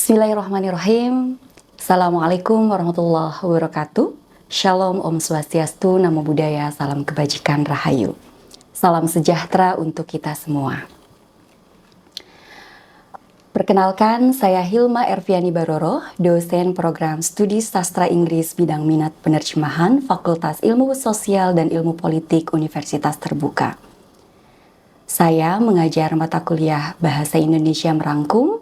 Bismillahirrahmanirrahim. Assalamualaikum warahmatullahi wabarakatuh. Shalom, Om Swastiastu, Namo Buddhaya, salam kebajikan, Rahayu. Salam sejahtera untuk kita semua. Perkenalkan, saya Hilma Erviani Baroro, dosen program studi sastra Inggris bidang minat penerjemahan Fakultas Ilmu Sosial dan Ilmu Politik Universitas Terbuka. Saya mengajar mata kuliah Bahasa Indonesia Merangkum,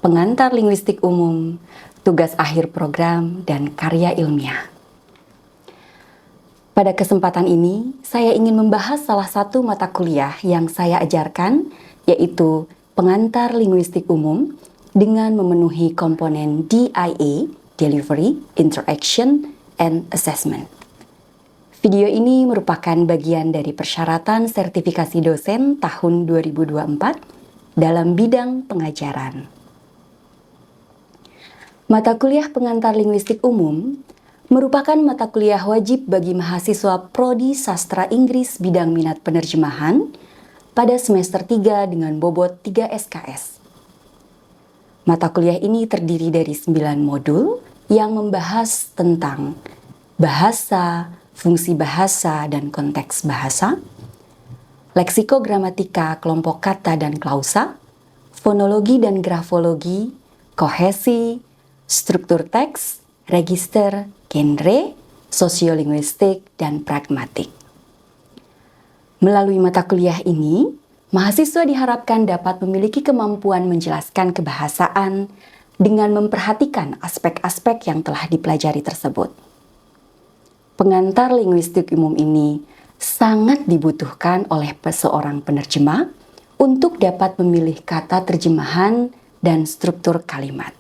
pengantar linguistik umum, tugas akhir program, dan karya ilmiah. Pada kesempatan ini, saya ingin membahas salah satu mata kuliah yang saya ajarkan, yaitu pengantar linguistik umum dengan memenuhi komponen DIA, Delivery, Interaction, and Assessment. Video ini merupakan bagian dari persyaratan sertifikasi dosen tahun 2024 dalam bidang pengajaran. Mata kuliah pengantar linguistik umum merupakan mata kuliah wajib bagi mahasiswa Prodi Sastra Inggris bidang minat penerjemahan pada semester 3 dengan bobot 3 SKS. Mata kuliah ini terdiri dari 9 modul yang membahas tentang bahasa, fungsi bahasa dan konteks bahasa, leksikogramatika kelompok kata dan klausa, fonologi dan grafologi, kohesi, struktur teks, register, genre, sosiolinguistik, dan pragmatik. Melalui mata kuliah ini, mahasiswa diharapkan dapat memiliki kemampuan menjelaskan kebahasaan dengan memperhatikan aspek-aspek yang telah dipelajari tersebut. Pengantar linguistik umum ini sangat dibutuhkan oleh seorang penerjemah untuk dapat memilih kata terjemahan dan struktur kalimat.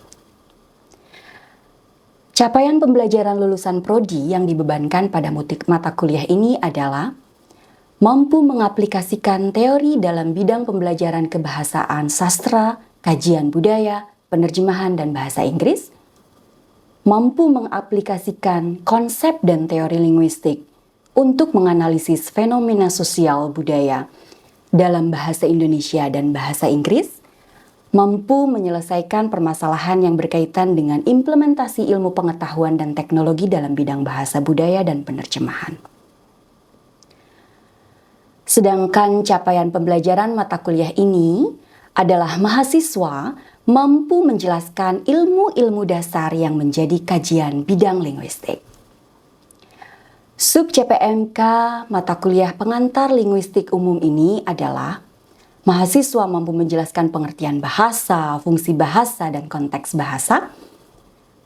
Capaian pembelajaran lulusan prodi yang dibebankan pada mata kuliah ini adalah mampu mengaplikasikan teori dalam bidang pembelajaran kebahasaan sastra, kajian budaya, penerjemahan, dan bahasa Inggris, mampu mengaplikasikan konsep dan teori linguistik untuk menganalisis fenomena sosial budaya dalam bahasa Indonesia dan bahasa Inggris, mampu menyelesaikan permasalahan yang berkaitan dengan implementasi ilmu pengetahuan dan teknologi dalam bidang bahasa budaya dan penerjemahan. Sedangkan capaian pembelajaran mata kuliah ini adalah mahasiswa mampu menjelaskan ilmu-ilmu dasar yang menjadi kajian bidang linguistik. Sub CPMK mata kuliah pengantar linguistik umum ini adalah mahasiswa mampu menjelaskan pengertian bahasa, fungsi bahasa, dan konteks bahasa,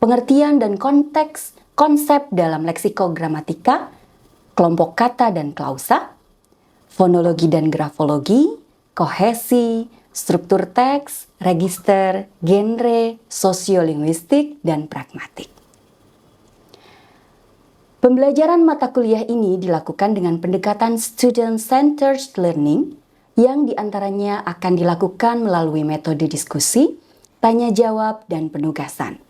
pengertian dan konteks konsep dalam leksikogramatika, kelompok kata dan klausa, fonologi dan grafologi, kohesi, struktur teks, register, genre, sosiolinguistik, dan pragmatik. Pembelajaran mata kuliah ini dilakukan dengan pendekatan student-centered learning, yang diantaranya akan dilakukan melalui metode diskusi, tanya jawab, dan penugasan.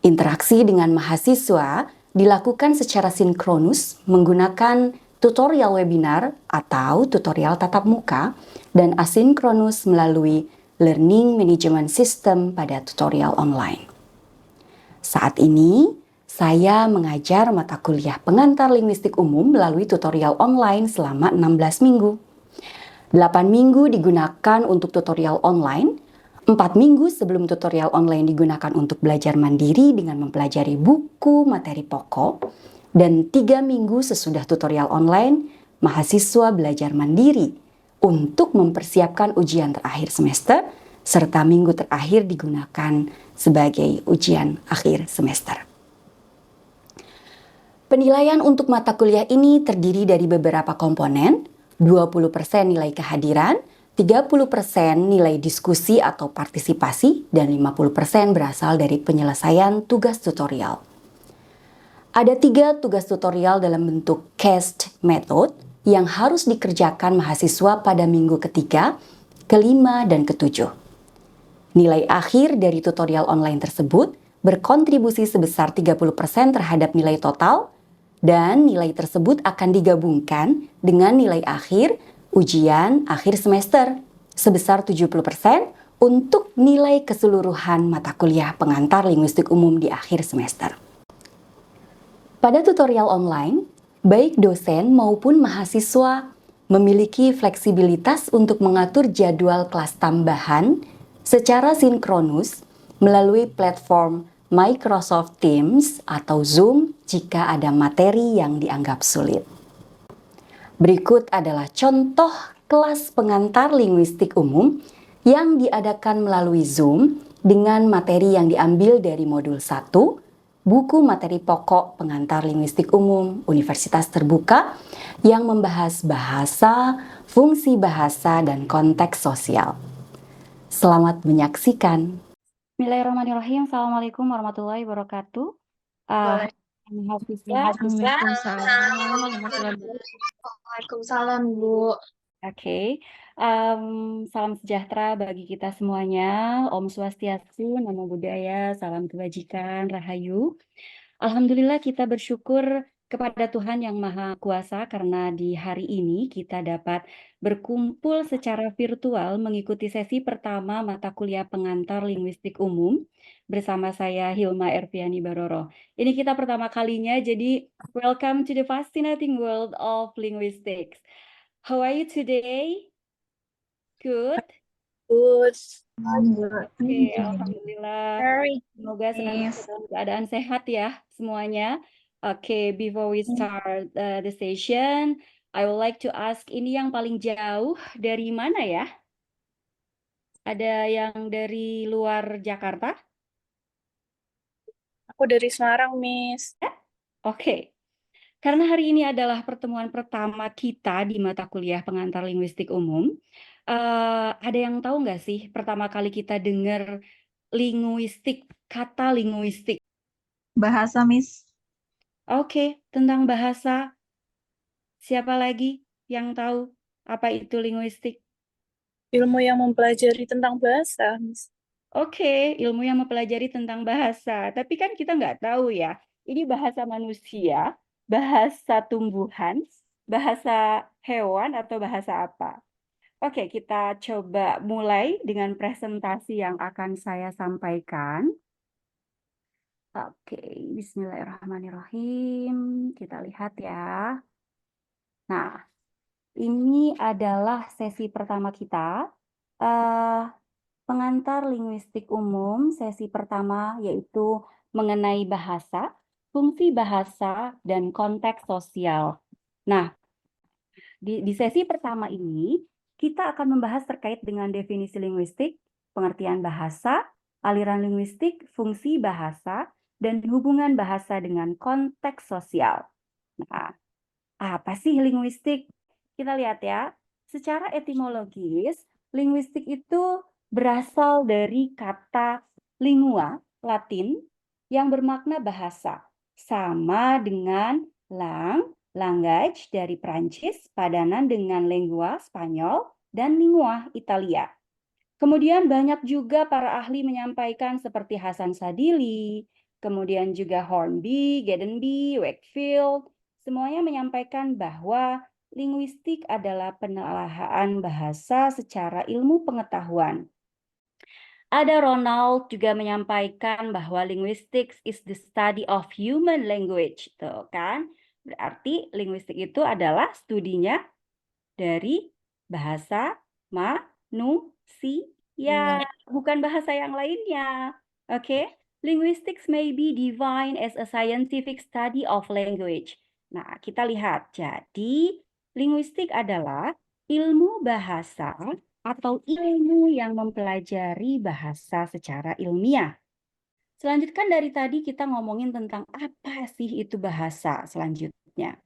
Interaksi dengan mahasiswa dilakukan secara sinkronus menggunakan tutorial webinar atau tutorial tatap muka dan asinkronus melalui learning management system pada tutorial online. Saat ini, saya mengajar mata kuliah pengantar linguistik umum melalui tutorial online selama 16 minggu. 8 minggu digunakan untuk tutorial online, 4 minggu sebelum tutorial online digunakan untuk belajar mandiri dengan mempelajari buku materi pokok, dan 3 minggu sesudah tutorial online, mahasiswa belajar mandiri untuk mempersiapkan ujian terakhir semester, serta minggu terakhir digunakan sebagai ujian akhir semester. Penilaian untuk mata kuliah ini terdiri dari beberapa komponen, 20% nilai kehadiran, 30% nilai diskusi atau partisipasi, dan 50% berasal dari penyelesaian tugas tutorial. Ada 3 tugas tutorial dalam bentuk cast method yang harus dikerjakan mahasiswa pada minggu ketiga, kelima, dan ketujuh. Nilai akhir dari tutorial online tersebut berkontribusi sebesar 30% terhadap nilai total, dan nilai tersebut akan digabungkan dengan nilai akhir ujian akhir semester sebesar 70% untuk nilai keseluruhan mata kuliah pengantar linguistik umum di akhir semester. Pada tutorial online, baik dosen maupun mahasiswa memiliki fleksibilitas untuk mengatur jadwal kelas tambahan secara sinkronus melalui platform Microsoft Teams atau Zoom jika ada materi yang dianggap sulit. Berikut adalah contoh kelas pengantar linguistik umum yang diadakan melalui Zoom dengan materi yang diambil dari modul 1, buku materi pokok pengantar linguistik umum Universitas Terbuka yang membahas bahasa, fungsi bahasa, dan konteks sosial. Selamat menyaksikan. Bismillahirrahmanirrahim. Assalamualaikum warahmatullahi wabarakatuh. Waalaikumsalam, Bu. Oke, salam sejahtera bagi kita semuanya. Om Swastiastu, Namo Buddhaya, salam kebajikan, Rahayu. Alhamdulillah kita bersyukur kepada Tuhan Yang Maha Kuasa karena di hari ini kita dapat berkumpul secara virtual mengikuti sesi pertama mata kuliah pengantar linguistik umum bersama saya Hilma Erviani Baroro. Ini kita pertama kalinya, jadi welcome to the fascinating world of linguistics. How are you today? Good? Good. Oke, alhamdulillah. Semoga senantiasa dalam keadaan sehat ya semuanya. Oke, before we start the session, I would like to ask, ini yang paling jauh dari mana ya? Ada yang dari luar Jakarta? Aku dari Semarang, Miss. Oke. Karena hari ini adalah pertemuan pertama kita di mata kuliah pengantar linguistik umum, ada yang tahu nggak sih pertama kali kita dengar linguistik, kata linguistik? Bahasa, Miss. Oke, tentang bahasa. Siapa lagi yang tahu apa itu linguistik? Ilmu yang mempelajari tentang bahasa, Miss. Oke, ilmu yang mempelajari tentang bahasa. Tapi kan kita nggak tahu ya, ini bahasa manusia, bahasa tumbuhan, bahasa hewan, atau bahasa apa. Oke, kita coba mulai dengan presentasi yang akan saya sampaikan. Oke, bismillahirrahmanirrahim. Kita lihat ya. Nah, ini adalah sesi pertama kita. Pengantar linguistik umum, sesi pertama yaitu mengenai bahasa, fungsi bahasa, dan konteks sosial. Nah, di sesi pertama ini, kita akan membahas terkait dengan definisi linguistik, pengertian bahasa, aliran linguistik, fungsi bahasa, dan hubungan bahasa dengan konteks sosial. Nah, apa sih linguistik? Kita lihat ya, secara etimologis, linguistik itu berasal dari kata lingua, Latin, yang bermakna bahasa, sama dengan language dari Prancis, padanan dengan lingua, Spanyol, dan lingua, Italia. Kemudian banyak juga para ahli menyampaikan seperti Hasan Sadili, kemudian juga Hornby, Gadenby, Wakefield, semuanya menyampaikan bahwa linguistik adalah penelaahan bahasa secara ilmu pengetahuan. Ada Ronald juga menyampaikan bahwa linguistics is the study of human language, tuh kan? Berarti linguistik itu adalah studinya dari bahasa manusia, bukan bahasa yang lainnya. Oke, linguistics may be defined as a scientific study of language. Nah, kita lihat. Jadi, linguistik adalah ilmu bahasa atau ilmu yang mempelajari bahasa secara ilmiah. Selanjutnya dari tadi kita ngomongin tentang apa sih itu bahasa selanjutnya.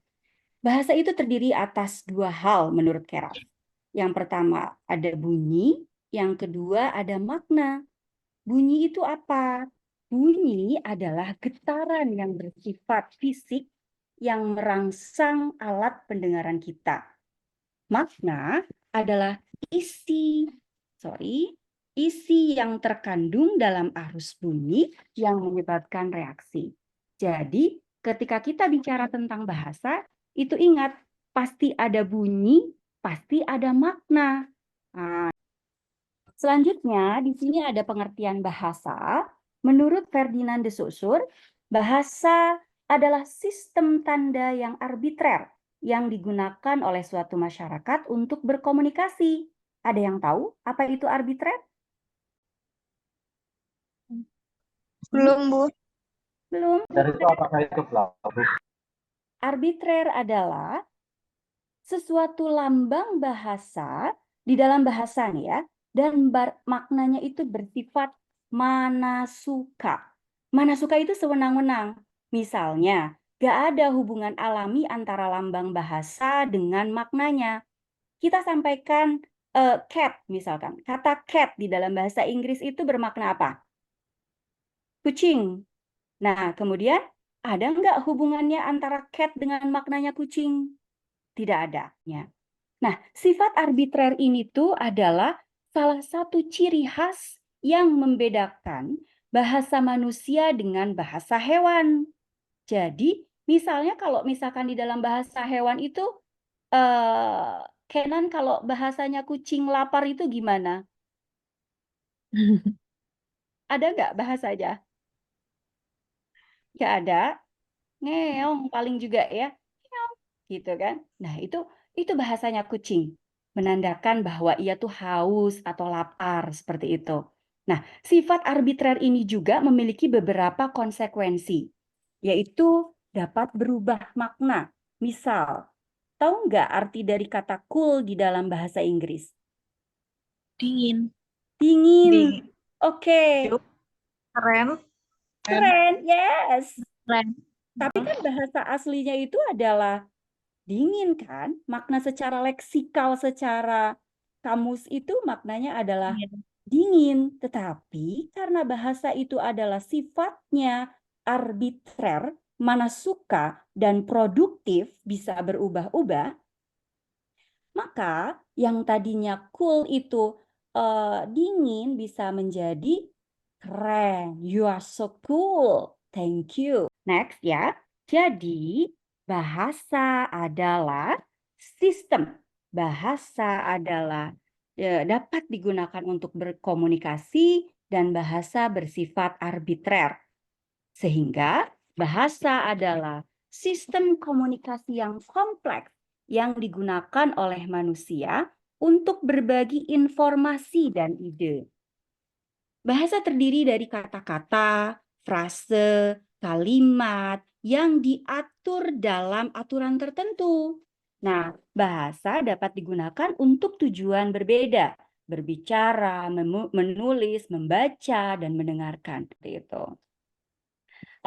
Bahasa itu terdiri atas dua hal menurut Keras. Yang pertama ada bunyi, yang kedua ada makna. Bunyi itu apa? Bunyi adalah getaran yang bersifat fisik yang merangsang alat pendengaran kita. Makna adalah isi yang terkandung dalam arus bunyi yang menyebabkan reaksi. Jadi, ketika kita bicara tentang bahasa, itu ingat, pasti ada bunyi, pasti ada makna. Nah, Selanjutnya, di sini ada pengertian bahasa. Menurut Ferdinand de Saussure, bahasa adalah sistem tanda yang arbitrer yang digunakan oleh suatu masyarakat untuk berkomunikasi. Ada yang tahu apa itu arbitrer? Belum, Bu. Belum. Dari itu apakah itu pelaku? Arbitrer adalah sesuatu lambang bahasa di dalam bahasa nih ya, dan maknanya itu bersifat manasuka. Manasuka itu sewenang-wenang. Misalnya, gak ada hubungan alami antara lambang bahasa dengan maknanya. Kita sampaikan cat misalkan. Kata cat di dalam bahasa Inggris itu bermakna apa? Kucing. Nah, kemudian ada nggak hubungannya antara cat dengan maknanya kucing? Tidak ada. Ya. Nah, sifat arbitrer ini tuh adalah salah satu ciri khas yang membedakan bahasa manusia dengan bahasa hewan. Jadi, misalnya kalau misalkan di dalam bahasa hewan itu, Kenan kalau bahasanya kucing lapar itu gimana? Ada nggak bahasanya? Nggak ada. Ngeong paling juga ya. Ngeong, gitu kan. Nah, itu bahasanya kucing. Menandakan bahwa ia tuh haus atau lapar seperti itu. Nah, sifat arbitrer ini juga memiliki beberapa konsekuensi, yaitu dapat berubah makna. Misal, tahu nggak arti dari kata cool di dalam bahasa Inggris? Dingin. Dingin. Dingin. Oke. Yup. Keren. Keren, yes. Keren. Tapi kan bahasa aslinya itu adalah dingin kan? Makna secara leksikal, secara kamus itu maknanya adalah dingin. Tetapi karena bahasa itu adalah sifatnya arbitrer, mana suka dan produktif bisa berubah-ubah, maka yang tadinya cool itu dingin bisa menjadi keren. You are so cool. Thank you. Next ya. Jadi bahasa adalah sistem. Bahasa adalah dapat digunakan untuk berkomunikasi dan bahasa bersifat arbitrer. Sehingga bahasa adalah sistem komunikasi yang kompleks yang digunakan oleh manusia untuk berbagi informasi dan ide. Bahasa terdiri dari kata-kata, frase, kalimat yang diatur dalam aturan tertentu. Nah, bahasa dapat digunakan untuk tujuan berbeda, berbicara, menulis, membaca, dan mendengarkan. Seperti itu.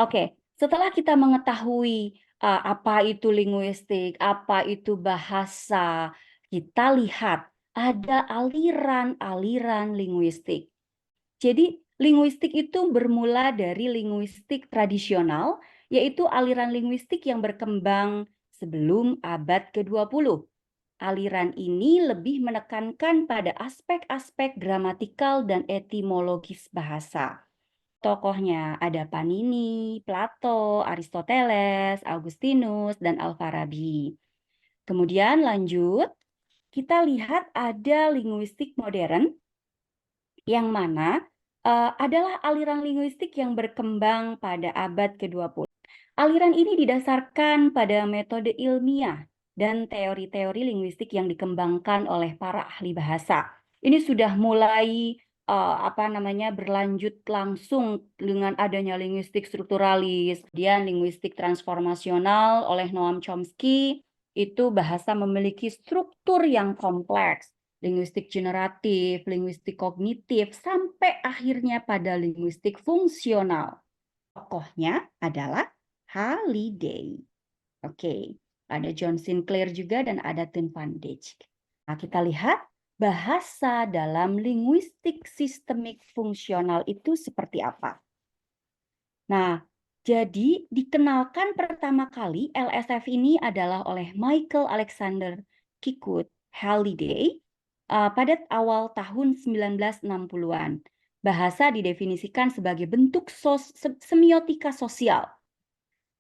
Oke, setelah kita mengetahui apa itu linguistik, apa itu bahasa, kita lihat ada aliran-aliran linguistik. Jadi, linguistik itu bermula dari linguistik tradisional, yaitu aliran linguistik yang berkembang sebelum abad ke-20. Aliran ini lebih menekankan pada aspek-aspek gramatikal dan etimologis bahasa. Tokohnya ada Panini, Plato, Aristoteles, Augustinus, dan Al-Farabi. Kemudian lanjut, kita lihat ada linguistik modern, yang mana adalah aliran linguistik yang berkembang pada abad ke-20. Aliran ini didasarkan pada metode ilmiah dan teori-teori linguistik yang dikembangkan oleh para ahli bahasa. Ini sudah mulai berlanjut langsung dengan adanya linguistik strukturalis, kemudian linguistik transformasional oleh Noam Chomsky. Itu bahasa memiliki struktur yang kompleks, linguistik generatif, linguistik kognitif, sampai akhirnya pada linguistik fungsional. Tokohnya adalah Halliday. Oke, ada John Sinclair juga dan ada Tim van Dijk. Nah, kita lihat bahasa dalam linguistik sistemik fungsional itu seperti apa. Nah, jadi dikenalkan pertama kali LSF ini adalah oleh Michael Alexander Kirkwood Halliday pada awal tahun 1960-an. Bahasa didefinisikan sebagai bentuk semiotika sosial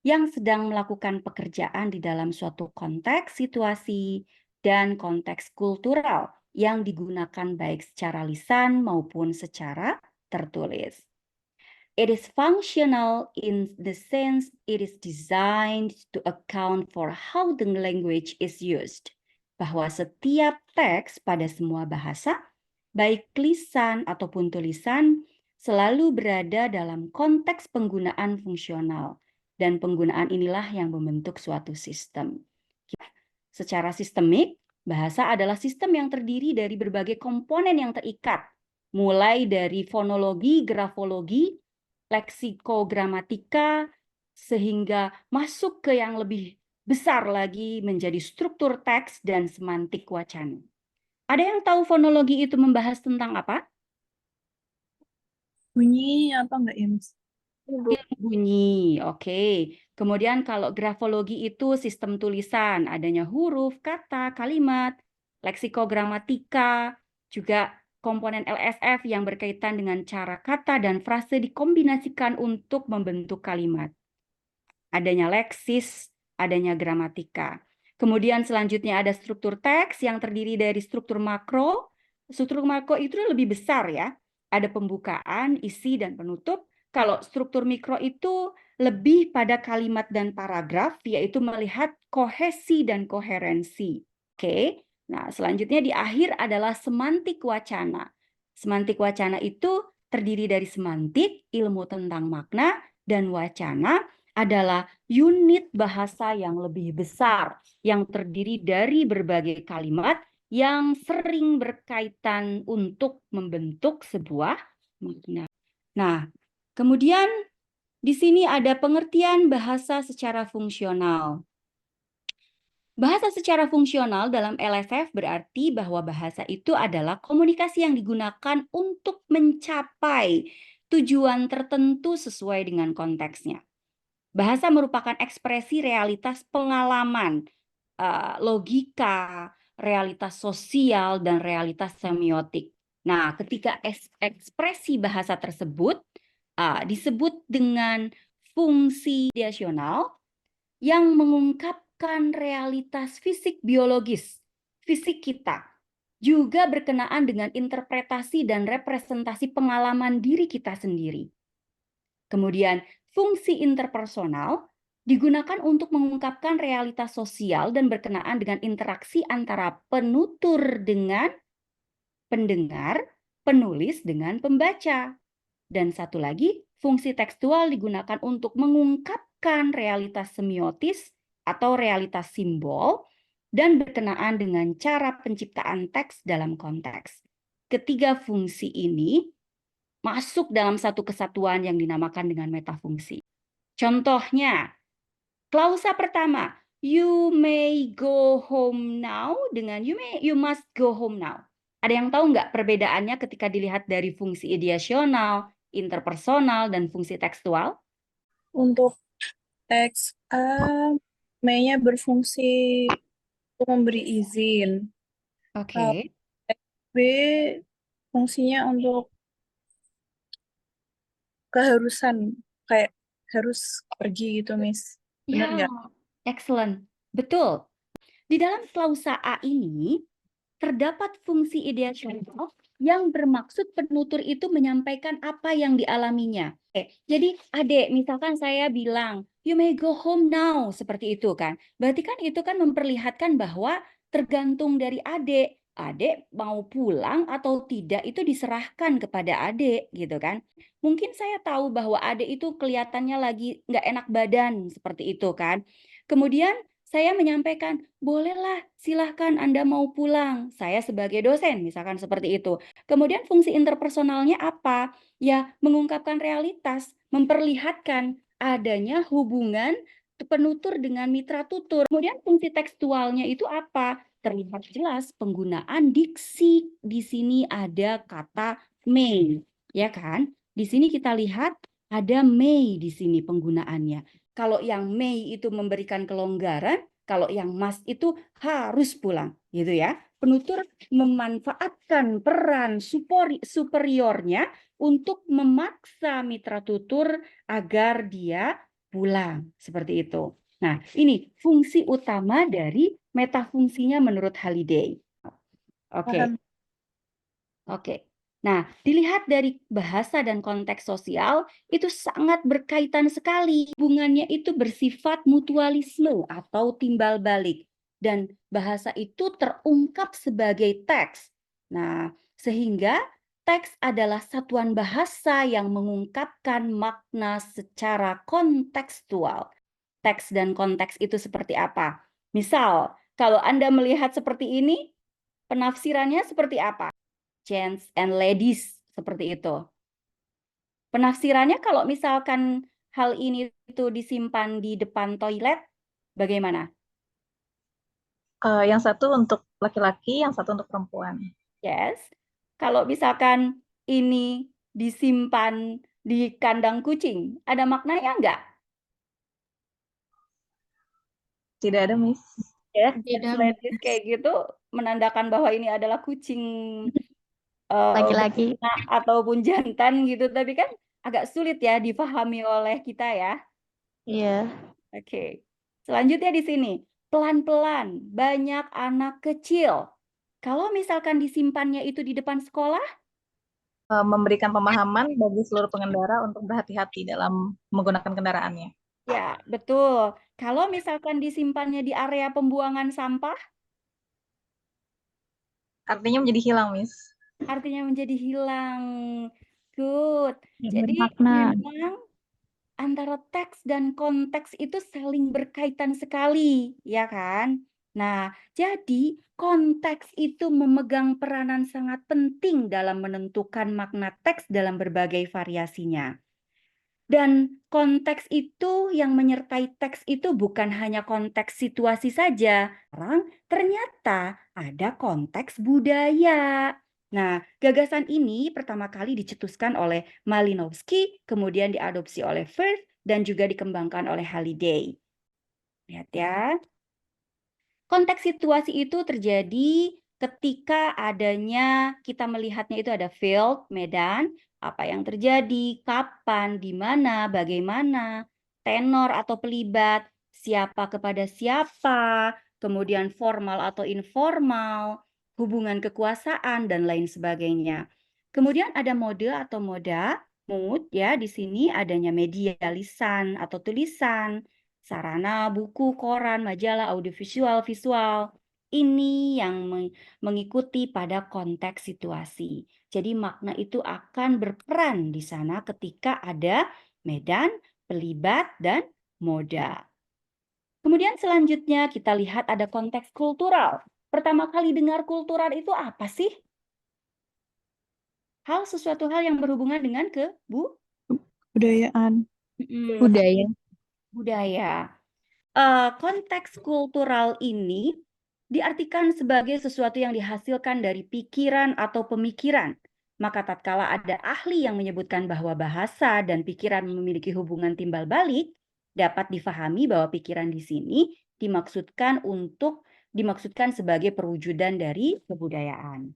yang sedang melakukan pekerjaan di dalam suatu konteks, situasi, dan konteks kultural yang digunakan baik secara lisan maupun secara tertulis. It is functional in the sense it is designed to account for how the language is used. Bahwa setiap teks pada semua bahasa, baik lisan ataupun tulisan, selalu berada dalam konteks penggunaan fungsional. Dan penggunaan inilah yang membentuk suatu sistem. Secara sistemik, bahasa adalah sistem yang terdiri dari berbagai komponen yang terikat, mulai dari fonologi, grafologi, leksikogramatika, sehingga masuk ke yang lebih besar lagi menjadi struktur teks dan semantik wacana. Ada yang tahu fonologi itu membahas tentang apa? Bunyi apa enggak ya, Miss? Bunyi, oke. Kemudian kalau grafologi itu sistem tulisan, adanya huruf, kata, kalimat, leksikogramatika, juga komponen LSF yang berkaitan dengan cara kata dan frase dikombinasikan untuk membentuk kalimat. Adanya leksis, adanya gramatika. Kemudian selanjutnya ada struktur teks yang terdiri dari struktur makro. Struktur makro itu lebih besar ya. Ada pembukaan, isi, dan penutup. Kalau struktur mikro itu lebih pada kalimat dan paragraf, yaitu melihat kohesi dan koherensi. Oke. Nah, selanjutnya di akhir adalah semantik wacana. Semantik wacana itu terdiri dari semantik, ilmu tentang makna, dan wacana adalah unit bahasa yang lebih besar, yang terdiri dari berbagai kalimat yang sering berkaitan untuk membentuk sebuah makna. Nah, kemudian di sini ada pengertian bahasa secara fungsional. Bahasa secara fungsional dalam LSF berarti bahwa bahasa itu adalah komunikasi yang digunakan untuk mencapai tujuan tertentu sesuai dengan konteksnya. Bahasa merupakan ekspresi realitas pengalaman, logika, realitas sosial, dan realitas semiotik. Nah, ketika ekspresi bahasa tersebut disebut dengan fungsi ideasional yang mengungkapkan realitas fisik biologis, fisik kita, juga berkenaan dengan interpretasi dan representasi pengalaman diri kita sendiri. Kemudian, fungsi interpersonal digunakan untuk mengungkapkan realitas sosial dan berkenaan dengan interaksi antara penutur dengan pendengar, penulis dengan pembaca. Dan satu lagi, fungsi tekstual digunakan untuk mengungkapkan realitas semiotis atau realitas simbol dan berkenaan dengan cara penciptaan teks dalam konteks. Ketiga fungsi ini masuk dalam satu kesatuan yang dinamakan dengan metafungsi. Contohnya, klausa pertama, you may go home now dengan you must go home now. Ada yang tahu nggak perbedaannya ketika dilihat dari fungsi ideasional, interpersonal, dan fungsi tekstual? Untuk teks A, may-nya berfungsi untuk memberi izin. Kalau Oke. teks B, fungsinya untuk keharusan, kayak harus pergi gitu, Miss. Benar Ya, nggak? excellent. Betul. Di dalam klausa A ini, terdapat fungsi ideasional yang bermaksud penutur itu menyampaikan apa yang dialaminya. Jadi adik, misalkan saya bilang, you may go home now, seperti itu kan. Berarti kan itu kan memperlihatkan bahwa tergantung dari adik. Adik mau pulang atau tidak itu diserahkan kepada adik gitu kan. Mungkin saya tahu bahwa adik itu kelihatannya lagi nggak enak badan seperti itu kan. Kemudian saya menyampaikan, bolehlah, silahkan Anda mau pulang. Saya sebagai dosen, misalkan seperti itu. Kemudian fungsi interpersonalnya apa? Ya, mengungkapkan realitas, memperlihatkan adanya hubungan penutur dengan mitra tutur. Kemudian fungsi tekstualnya itu apa? Terlihat jelas penggunaan diksi. Di sini ada kata may, ya kan? Di sini kita lihat ada may di sini penggunaannya. Kalau yang may itu memberikan kelonggaran, kalau yang must itu harus pulang, gitu ya. Penutur memanfaatkan peran superiornya untuk memaksa mitra tutur agar dia pulang, seperti itu. Nah, ini fungsi utama dari metafungsinya menurut Halliday. Oke. Paham. Oke. Nah, dilihat dari bahasa dan konteks sosial, itu sangat berkaitan sekali. Hubungannya itu bersifat mutualisme atau timbal balik. Dan bahasa itu terungkap sebagai teks. Nah, sehingga teks adalah satuan bahasa yang mengungkapkan makna secara kontekstual. Teks dan konteks itu seperti apa? Misal, kalau Anda melihat seperti ini, penafsirannya seperti apa? Gents and ladies, seperti itu. Penafsirannya kalau misalkan hal ini itu disimpan di depan toilet, bagaimana? Yang satu untuk laki-laki, yang satu untuk perempuan. Yes. Kalau misalkan ini disimpan di kandang kucing, ada maknanya enggak? Tidak ada, Miss. Yes, Tidak, ladies kayak gitu menandakan bahwa ini adalah kucing laki-laki. betina ataupun jantan gitu, tapi kan agak sulit ya dipahami oleh kita ya. Iya. Oke. Selanjutnya di sini, pelan-pelan, banyak anak kecil. Kalau misalkan disimpannya itu di depan sekolah, Memberikan pemahaman bagi seluruh pengendara untuk berhati-hati dalam menggunakan kendaraannya. ya betul. Kalau misalkan disimpannya di area pembuangan sampah, Artinya menjadi hilang, Miss. artinya menjadi hilang. Good. Ya, Jadi bermakna. memang antara teks dan konteks itu saling berkaitan sekali, ya kan? Nah, jadi konteks itu memegang peranan sangat penting dalam menentukan makna teks dalam berbagai variasinya. Dan konteks itu yang menyertai teks itu bukan hanya konteks situasi saja. Sekarang ternyata ada konteks budaya. Nah, gagasan ini pertama kali dicetuskan oleh Malinowski, kemudian diadopsi oleh Firth, dan juga dikembangkan oleh Halliday. Lihat ya. Konteks situasi itu terjadi ketika adanya, kita melihatnya itu ada field, medan, apa yang terjadi, kapan, di mana, bagaimana, tenor atau pelibat, siapa kepada siapa, kemudian formal atau informal, hubungan kekuasaan, dan lain sebagainya. Kemudian ada mode atau moda, mood ya, di sini adanya media lisan atau tulisan, sarana, buku, koran, majalah, audiovisual, visual. Ini yang mengikuti pada konteks situasi. Jadi makna itu akan berperan di sana ketika ada medan, pelibat, dan moda. Kemudian selanjutnya kita lihat ada konteks kultural. Pertama kali dengar kultural itu apa sih? Sesuatu hal yang berhubungan dengan Budayaan. Budaya. budaya. Konteks kultural ini diartikan sebagai sesuatu yang dihasilkan dari pikiran atau pemikiran. Maka tatkala ada ahli yang menyebutkan bahwa bahasa dan pikiran memiliki hubungan timbal balik, dapat difahami bahwa pikiran di sini dimaksudkan sebagai perwujudan dari kebudayaan.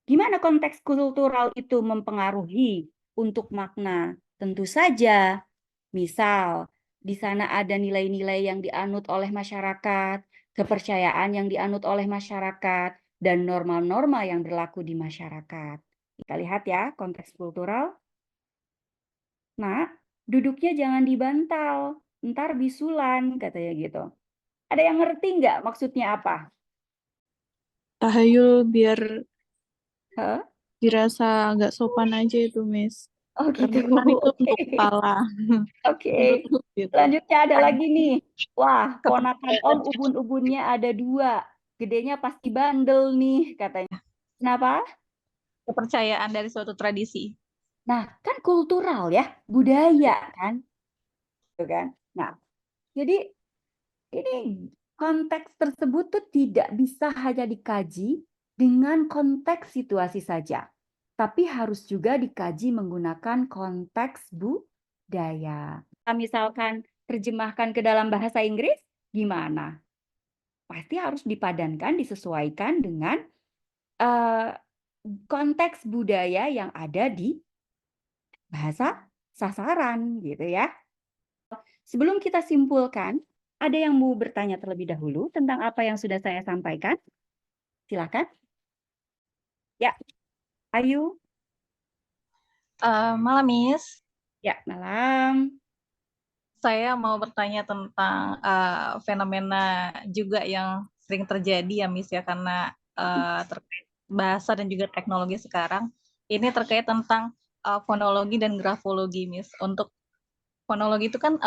Gimana konteks kultural itu mempengaruhi untuk makna? Tentu saja, misal di sana ada nilai-nilai yang dianut oleh masyarakat, kepercayaan yang dianut oleh masyarakat, dan norma-norma yang berlaku di masyarakat. Kita lihat ya konteks kultural. Nah, duduknya jangan dibantal, ntar bisulan, katanya gitu. Ada yang ngerti nggak maksudnya apa? Tahayul biar Hah? dirasa agak sopan aja itu, Miss. Oh Karena gitu, kan itu oke. untuk kepala. Oke. Untuk gitu. Selanjutnya ada lagi nih. Wah, ponakan Om ubun-ubunnya ada 2. Gedenya pasti bandel nih katanya. Kenapa? Kepercayaan dari suatu tradisi. Nah, kan kultural ya, budaya kan. Gitu kan. Nah, jadi ini konteks tersebut tuh tidak bisa hanya dikaji dengan konteks situasi saja, tapi harus juga dikaji menggunakan konteks budaya. Misalkan terjemahkan ke dalam bahasa Inggris, gimana? Pasti harus dipadankan, disesuaikan dengan konteks budaya yang ada di bahasa sasaran, gitu ya. Sebelum kita simpulkan, ada yang mau bertanya terlebih dahulu tentang apa yang sudah saya sampaikan? Silakan. Ya, Ayu. Malam, Miss. Ya, malam. Saya mau bertanya tentang fenomena juga yang sering terjadi ya, Miss ya, karena terkait bahasa dan juga teknologi sekarang. Ini terkait tentang fonologi dan grafologi, Miss. Untuk fonologi itu kan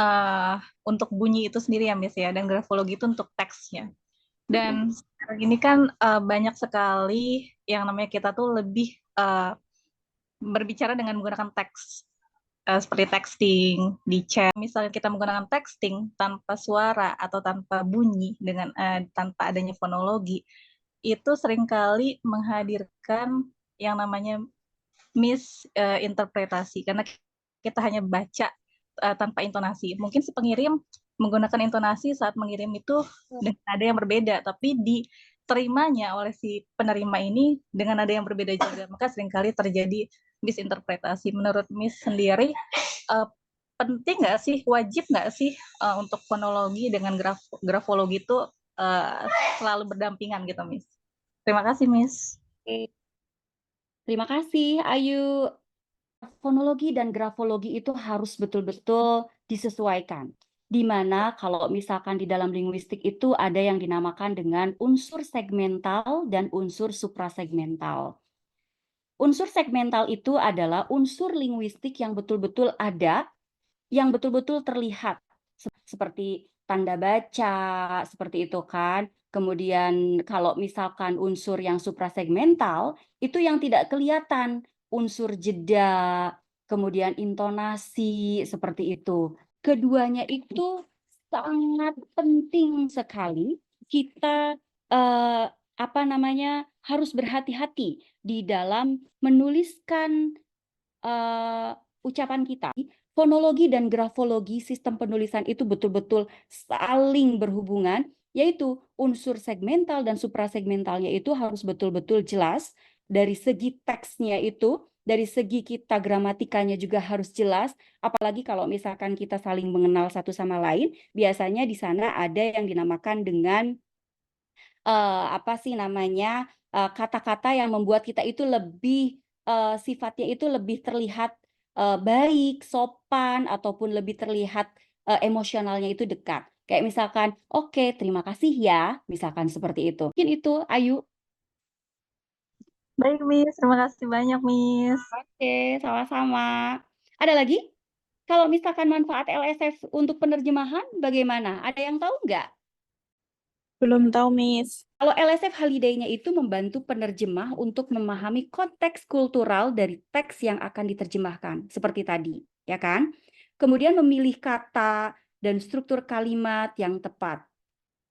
untuk bunyi itu sendiri ya, Miss ya, dan grafologi itu untuk teksnya. Dan sekarang ini kan banyak sekali yang namanya kita tuh lebih berbicara dengan menggunakan teks. Seperti texting, di chat. Misalnya kita menggunakan texting tanpa suara atau tanpa bunyi dengan tanpa adanya fonologi, itu seringkali menghadirkan yang namanya misinterpretasi karena kita hanya baca tanpa intonasi. Mungkin si pengirim menggunakan intonasi saat mengirim itu dengan nada yang berbeda, tapi diterimanya oleh si penerima ini dengan nada yang berbeda juga. Maka seringkali terjadi misinterpretasi. Menurut Miss sendiri, penting nggak sih, wajib nggak sih untuk fonologi dengan grafologi itu selalu berdampingan gitu, Miss? Terima kasih, Miss. Terima kasih, Ayu. Fonologi dan grafologi itu harus betul-betul disesuaikan. Di mana kalau misalkan di dalam linguistik itu ada yang dinamakan dengan unsur segmental dan unsur suprasegmental. Unsur segmental itu adalah unsur linguistik yang betul-betul ada, yang betul-betul terlihat, seperti tanda baca, seperti itu kan. Kemudian kalau misalkan unsur yang suprasegmental, itu yang tidak kelihatan, unsur jeda, kemudian intonasi, seperti itu. Keduanya itu sangat penting sekali kita harus berhati-hati di dalam menuliskan ucapan kita. Fonologi dan grafologi sistem penulisan itu betul-betul saling berhubungan, yaitu unsur segmental dan suprasegmentalnya itu harus betul-betul jelas. Dari segi teksnya itu, dari segi kita gramatikanya juga harus jelas, apalagi kalau misalkan kita saling mengenal satu sama lain, biasanya di sana ada yang dinamakan dengan kata-kata yang membuat kita itu lebih sifatnya itu lebih terlihat baik, sopan, ataupun lebih terlihat emosionalnya itu dekat. Kayak misalkan, oke, terima kasih ya, misalkan seperti itu. Mungkin itu, Ayu. Baik, Miss. Terima kasih banyak, Miss. Oke, sama-sama. Ada lagi? Kalau misalkan manfaat LSF untuk penerjemahan, bagaimana? Ada yang tahu nggak? Belum tahu, Miss. Kalau LSF Holiday-nya itu membantu penerjemah untuk memahami konteks kultural dari teks yang akan diterjemahkan, seperti tadi, ya kan? Kemudian memilih kata dan struktur kalimat yang tepat.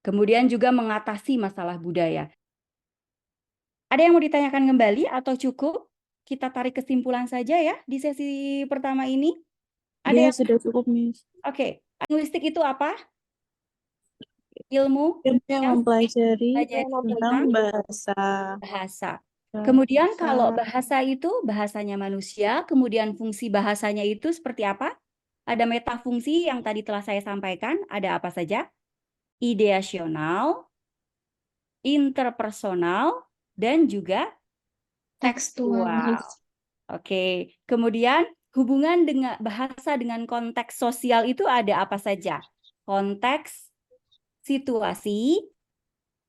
Kemudian juga mengatasi masalah budaya. Ada yang mau ditanyakan kembali atau cukup? Kita tarik kesimpulan saja ya di sesi pertama ini. Iya, Ada sudah cukup, Miss. Oke, linguistik itu apa? Ilmu Yang yang mempelajari belajar tentang tentang bahasa. bahasa. Kemudian Bahasa. kalau bahasa itu bahasanya manusia, kemudian fungsi bahasanya itu seperti apa? Ada metafungsi yang tadi telah saya sampaikan, ada apa saja? Ideasional, interpersonal, dan juga tekstual. Oke, kemudian hubungan dengan bahasa dengan konteks sosial itu ada apa saja? Konteks, situasi,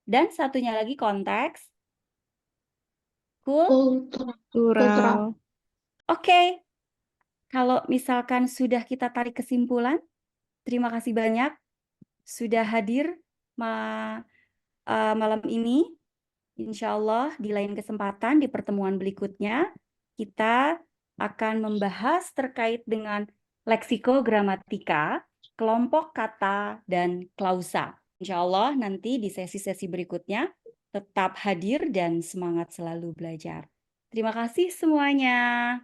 dan satunya lagi konteks Kultural. Oke, kalau misalkan sudah kita tarik kesimpulan, terima kasih banyak sudah hadir malam ini. Insya Allah di lain kesempatan di pertemuan berikutnya kita akan membahas terkait dengan leksikogramatika, kelompok kata, dan klausa. Insya Allah nanti di sesi-sesi berikutnya tetap hadir dan semangat selalu belajar. Terima kasih semuanya.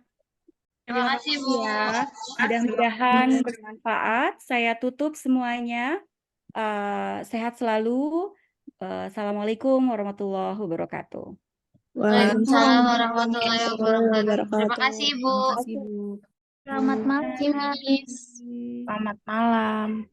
Terima kasih, Bu. Ya. Mudah-mudahan bermanfaat. Saya tutup semuanya. Sehat selalu. Assalamualaikum warahmatullahi wabarakatuh. Waalaikumsalam warahmatullahi wabarakatuh. Terima kasih, Bu. Terima kasih, Bu. Selamat malam, Miss. Selamat malam.